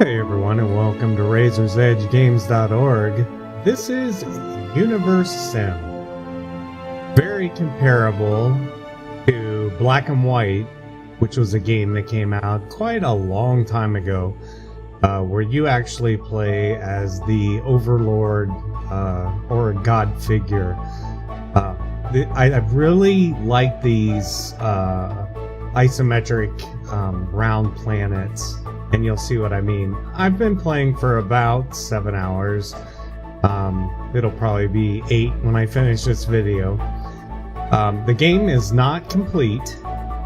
Hey everyone, and welcome to RazorsEdgeGames.org. This is Universim. Very comparable to Black and White, which was a game that came out quite a long time ago, where you actually play as the overlord or a god figure. I really like these isometric round planets. And you'll see what I mean. I've been playing for about 7 hours. It'll probably be 8 when I finish this video. The game is not complete,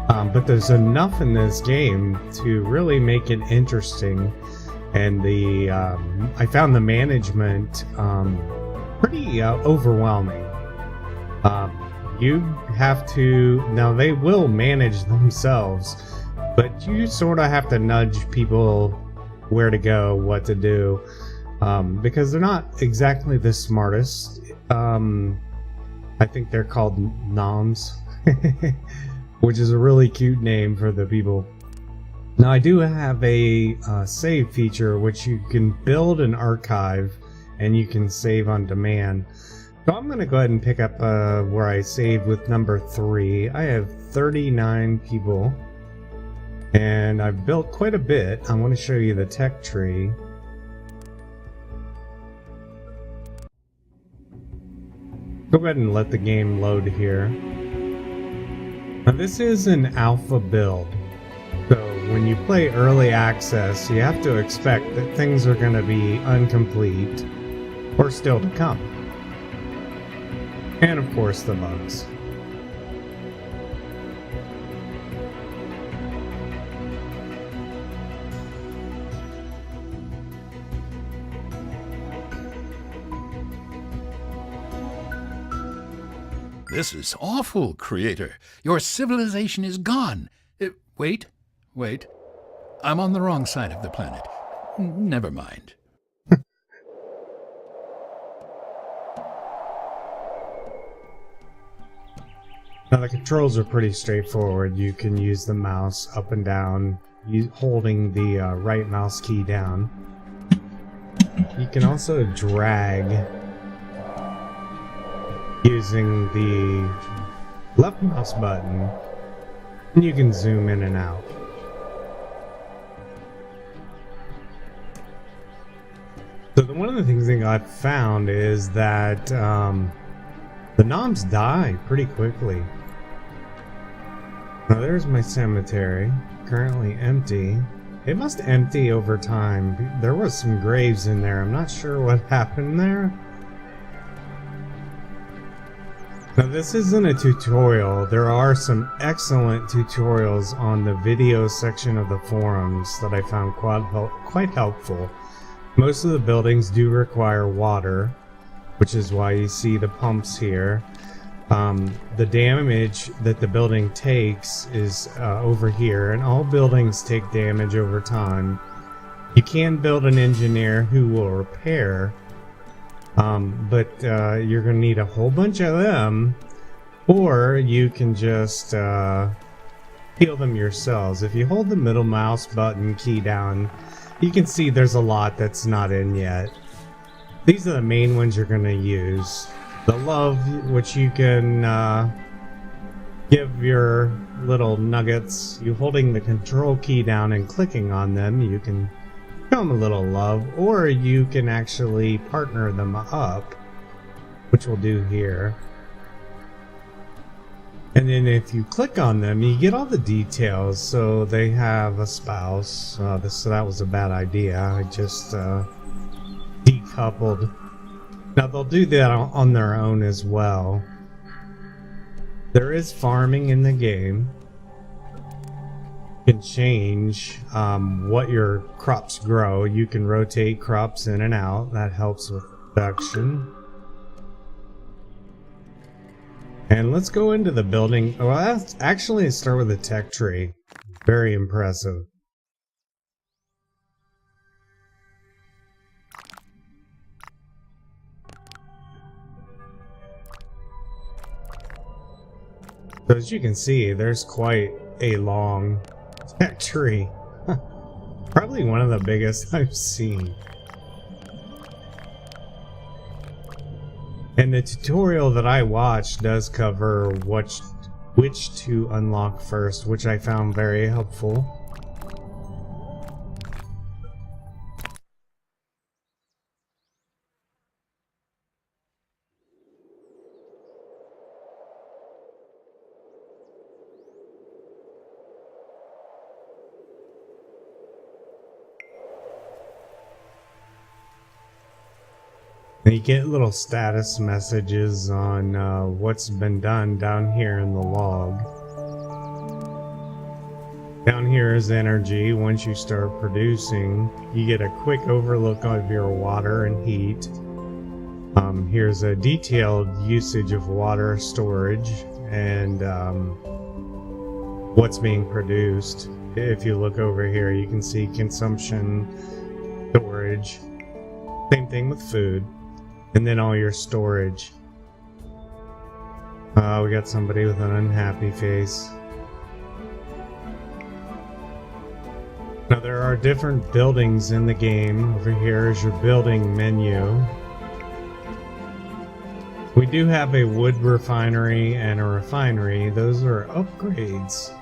but there's enough in this game to really make it interesting. And I found the management pretty overwhelming. You have to, now they will manage themselves, but you sort of have to nudge people where to go, what to do, because they're not exactly the smartest. I think they're called noms, which is a really cute name for the people. Now I do have a save feature which you can build an archive and you can save on demand. So I'm going to go ahead and pick up where I saved with number 3. I have 39 people. And I've built quite a bit. I want to show you the tech tree. Go ahead and let the game load here. Now this is an alpha build. So when you play early access, you have to expect that things are going to be incomplete or still to come. And of course the bugs. This is awful, Creator. Your civilization is gone. Wait. I'm on the wrong side of the planet. Never mind. Now the controls are pretty straightforward. You can use the mouse up and down, holding the right mouse key down. You can also drag using the left mouse button, and you can zoom in and out. So one of the things that I've found is that the noms die pretty quickly. Now there's my cemetery, currently empty. It must empty over time. There was some graves in there. I'm not sure what happened there. Now this isn't a tutorial. There are some excellent tutorials on the video section of the forums that I found quite helpful. Most of the buildings do require water, which is why you see the pumps here. The damage that the building takes is over here, and all buildings take damage over time. You can build an engineer who will repair, but you're going to need a whole bunch of them, or you can just heal them yourselves. If you hold the middle mouse button key down, you can see there's a lot that's not in yet. These are the main ones you're going to use. The love, which you can give your little nuggets. You holding the control key down and clicking on them, you can show them a little love, or you can actually partner them up, which we'll do here. And then if you click on them, you get all the details. So they have a spouse. So that was a bad idea. I just decoupled. Now they'll do that on their own as well. There is farming in the game. You can change what your crops grow. You can rotate crops in and out. That helps with production. And let's go into the building. Well, let's actually start with the tech tree. Very impressive. So as you can see, there's quite a long tech tree. Probably one of the biggest I've seen. And the tutorial that I watched does cover which to unlock first, which I found very helpful. And you get little status messages on what's been done down here in the log. Down here is energy. Once you start producing, you get a quick overlook of your water and heat. Here's a detailed usage of water storage and what's being produced. If you look over here, you can see consumption, storage. Same thing with food. And then all your storage. We got somebody with an unhappy face. Now there are different buildings in the game. Over here is your building menu. We do have a wood refinery and a refinery. Those are upgrades.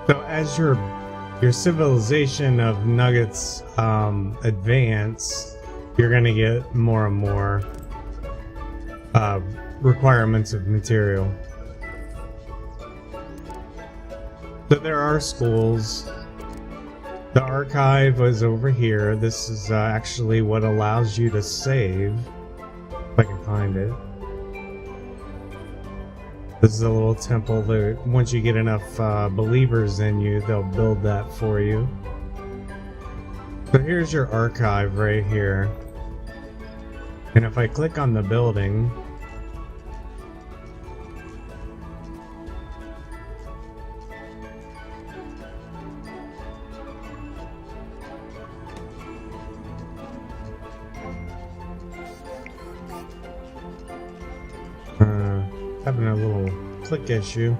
So as your civilization of nuggets advance, you're going to get more and more requirements of material. So there are schools. The archive is over here. This is actually what allows you to save. If I can find it. This is a little temple that once you get enough believers in you, they'll build that for you. So here's your archive right here. And if I click on the building, having a little click issue.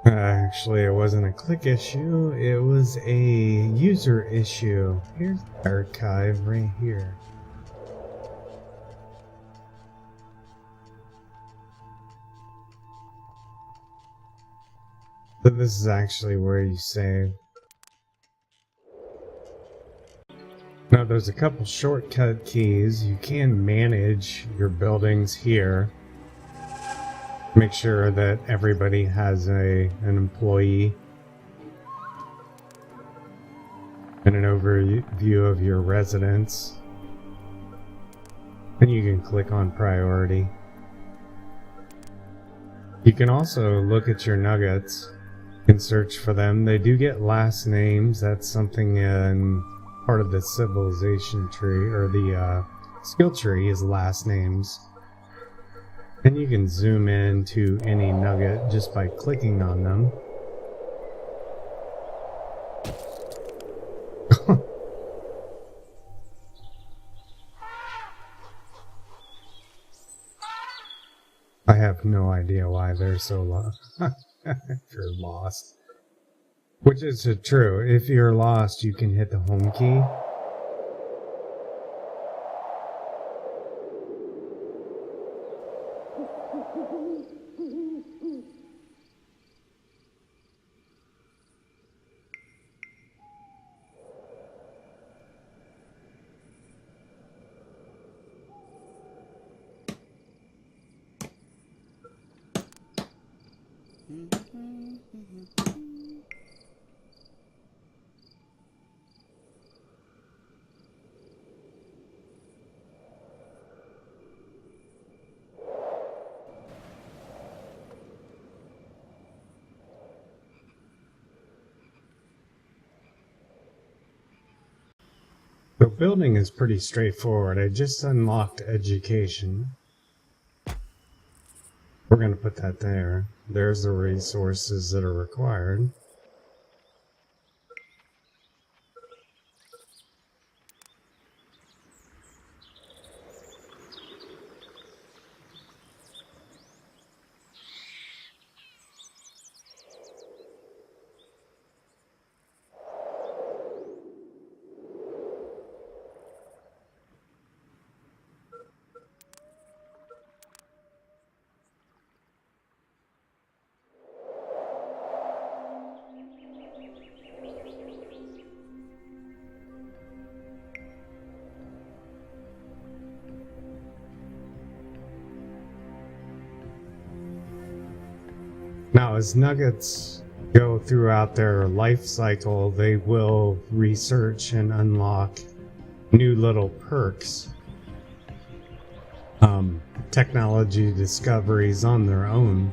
Actually, it wasn't a click issue, it was a user issue. Here's the archive right here. So this is actually where you save. Now there's a couple shortcut keys. You can manage your buildings here. Make sure that everybody has an employee and an overview of your residents. And you can click on priority. You can also look at your nuggets and search for them. They do get last names. That's something in part of the civilization tree, or the skill tree is last names. And you can zoom in to any nugget just by clicking on them. I have no idea why they're so lost. If you're lost. Which is true. If you're lost, you can hit the home key. So building is pretty straightforward. I just unlocked education. We're going to put that there. There's the resources that are required. Now, as nuggets go throughout their life cycle, they will research and unlock new little perks, technology discoveries on their own.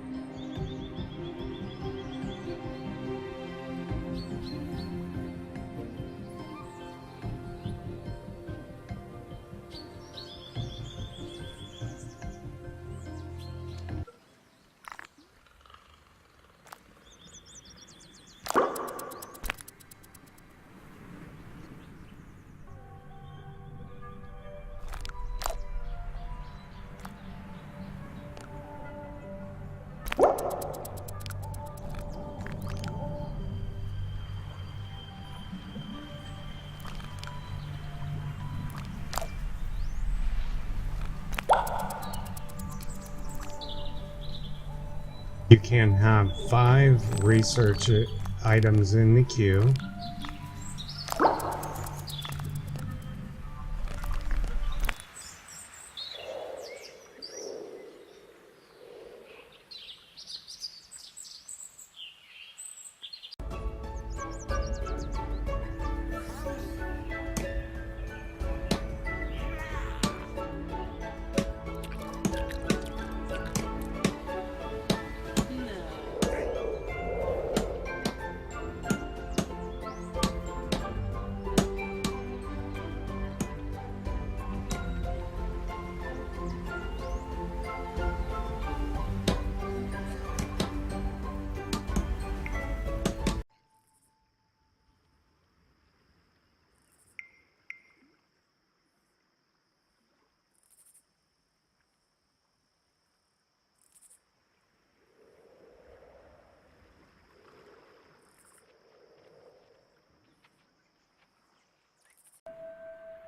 You can have 5 research items in the queue.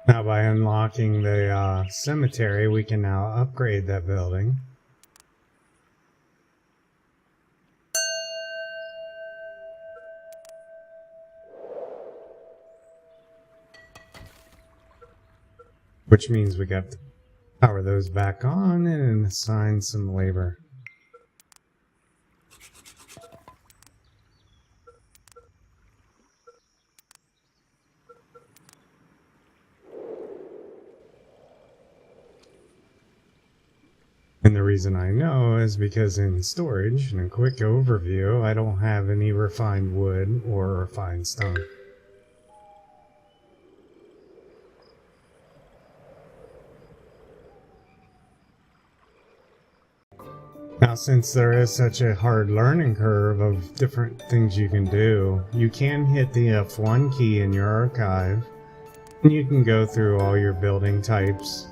Now, by unlocking the cemetery, we can now upgrade that building. Which means we got to power those back on and assign some labor. And the reason I know is because in storage, in a quick overview, I don't have any refined wood or refined stone. Now, since there is such a hard learning curve of different things you can do, you can hit the F1 key in your archive, and you can go through all your building types,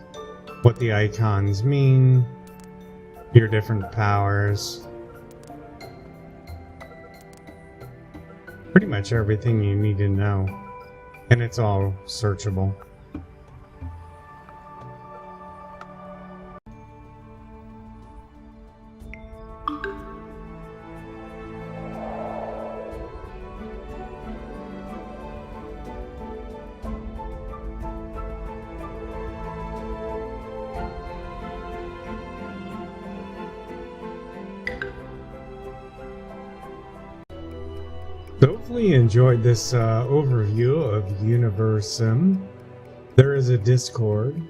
what the icons mean, your different powers, pretty much everything you need to know, and it's all searchable. Hopefully you enjoyed this overview of Universim. There is a Discord,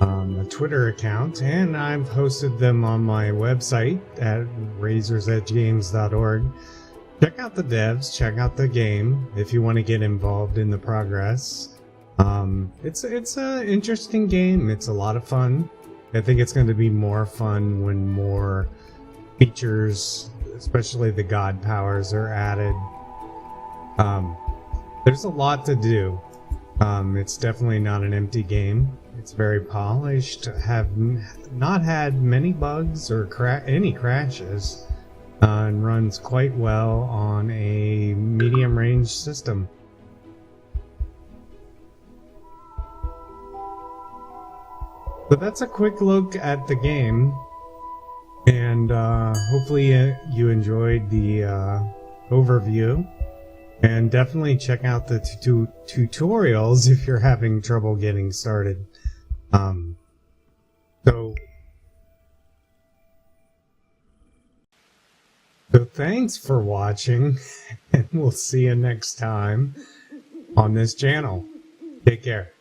a Twitter account, and I've hosted them on my website at razorsedgegames.org. Check out the devs, check out the game if you want to get involved in the progress. It's an interesting game. It's a lot of fun. I think it's going to be more fun when more features, especially the god powers, are added. There's a lot to do. It's definitely not an empty game. It's very polished, have not had many bugs or any crashes, and runs quite well on a medium range system. So that's a quick look at the game. And hopefully you enjoyed the overview, and definitely check out the tutorials if you're having trouble getting started. So So thanks for watching, and we'll see you next time on this channel. Take care.